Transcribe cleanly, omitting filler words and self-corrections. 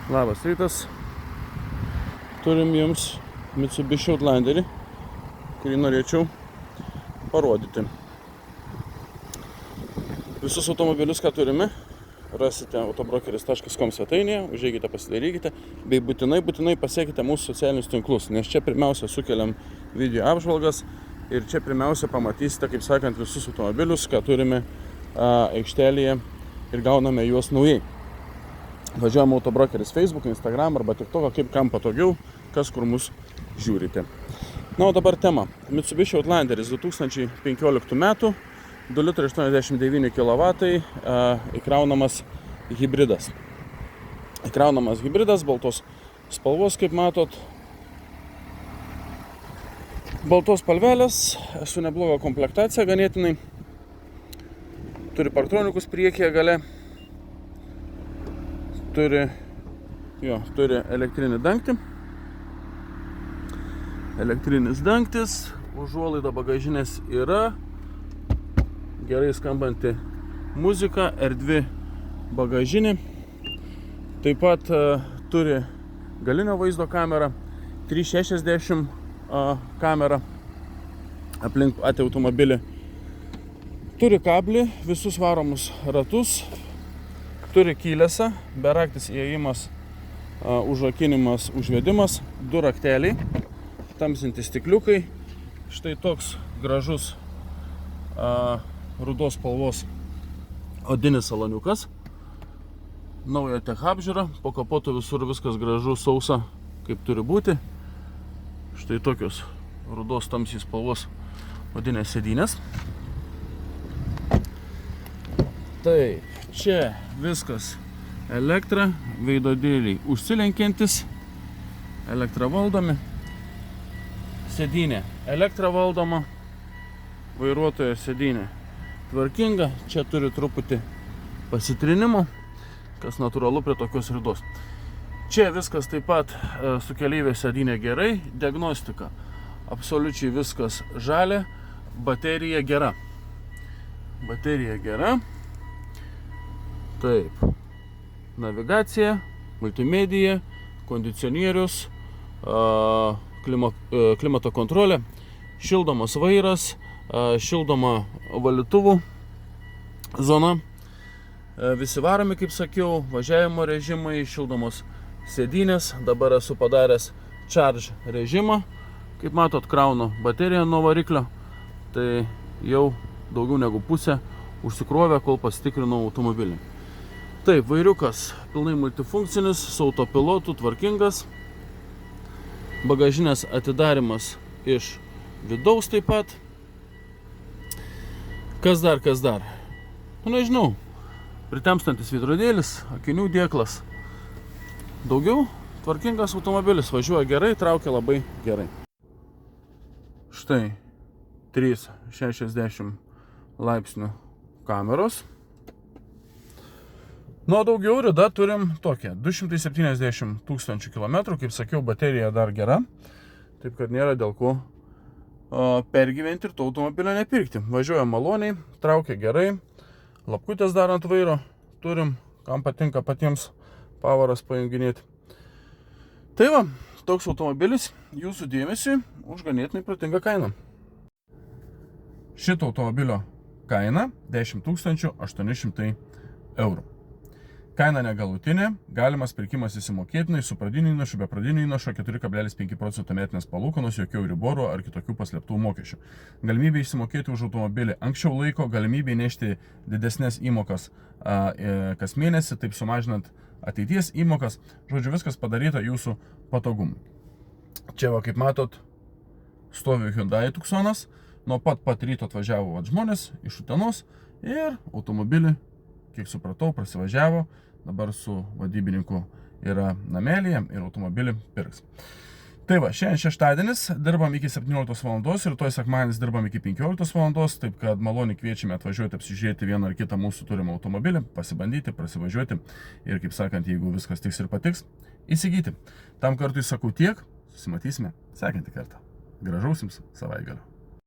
Labas rytas. Turim jums Mitsubishi Outlanderį, kurį norėčiau parodyti. Visus automobilius, ką turime, rasite autobrokeris.com svetainėje, užeikite, pasidarykite, bei būtinai pasiekite mūsų socialinius tinklus, nes čia pirmiausia sukeliam video apžvalgas ir čia pirmiausia pamatysite, kaip sakant, visus automobilius, ką turime aikštelėje ir gauname juos naujai. Važiuojam autobrokeris Facebook, Instagram arba TikTok, kaip kam patogiau, kas kur mus žiūrite. Na, o dabar tema. Mitsubishi Outlanderis 2015 metų, 2,89 kW, įkraunamas hybridas. Įkraunamas hybridas, baltos spalvos, kaip matot. Baltos spalvelės, su nebloga komplektacija ganėtinai. Turi parktronikus priekyje gale. Turi elektrinį dangtį. Elektrinis dangtis, užuolaida bagažinės yra, gerai skambanti muzika, erdvi bagažinė. Taip pat turi galinio vaizdo kamerą, 360 kamerą aplink patį automobilį. Turi kablį, visus varomus ratus. Turi kylėsą, beraktis įėjimas, užrakinimas, užvedimas, 2 rakteliai, tamsinti stikliukai. Štai toks gražus rudos spalvos odinis saloniukas. Nauja tech apžiūra, po kapotu visur viskas gražu, sausa, kaip turi būti. Štai tokios rudos tamsiai spalvos odinės sėdynės. Taip, čia viskas elektra, veidrodėliai užsilenkiantis, elektra valdomi, sėdynė elektra valdoma, vairuotojo sėdynė tvarkinga, čia turi truputį pasitrinimo, kas natūralu prie tokios ridos. Čia viskas taip pat su keleivio sėdynė gerai, diagnostika, absoliučiai viskas žalia, baterija gera. Baterija gera. Taip, navigacija, multimedija, kondicionierius, klimato kontrolė, šildomas vairas, šildoma valytuvų zona, visi varomi, kaip sakiau, važiavimo režimai, šildomos sėdynės. Dabar esu padaręs charge režimą, kaip matot, kraunu bateriją nuo variklio, tai jau daugiau negu pusę užsikrovė, kol pasitikrinau automobilį. Taip, vairiukas pilnai multifunkcinis, su autopilotu, tvarkingas. Bagažinės atidarimas iš vidaus taip pat. Kas dar? Nu, nežinau. Pritemstantis veidrodėlis, akinių dėklas. Daugiau tvarkingas automobilis, važiuoja gerai, traukia labai gerai. Štai 360 laipsnių kameros. Nuo daugiau rida turim tokią 270 000 km, kaip sakiau, baterija dar gera, taip kad nėra dėl ko pergyventi ir to automobilio nepirkti. Važiuoja maloniai, traukia gerai, lapkutės dar ant vairo turim, kam patinka patiems pavaras pajunginėti. Tai va, toks automobilis jūsų dėmesiui už ganėtinai protingą kainą. Šito automobilio kaina 10 800 eurų. Kaina negalutinė, galimas pirkimas įsimokėtinai su pradiniu įnašu, be pradinio įnašo 4,5% metinės palūkanos, jokių Euriboro ar kitokių paslėptų mokesčių. Galimybė įsimokėti už automobilį anksčiau laiko, galimybė nešti didesnės įmokas kas mėnesį, taip sumažinant ateities įmokas. Žodžiu, viskas padaryta jūsų patogumui. Čia, va, kaip matot, stovi Hyundai Tucsonas, nuo pat ryto atvažiavo žmonės iš Utenos ir automobilį, kiek supratau, prasivažiavo, dabar su vadybininku yra namelyje ir automobilį pirks. Tai va, šiandien šeštadienis, dirbam iki 17 valandos ir rytoj sekmadienis dirbam iki 15 valandos, taip kad maloniai kviečiame atvažiuoti apsižiūrėti vieną ar kitą mūsų turimą automobilį, pasibandyti, prasivažiuoti ir, kaip sakant, jeigu viskas tiks ir patiks, įsigyti. Tam kartui sakau tiek, susimatysime sekantį kartą. Gražaus jums savaitgalio.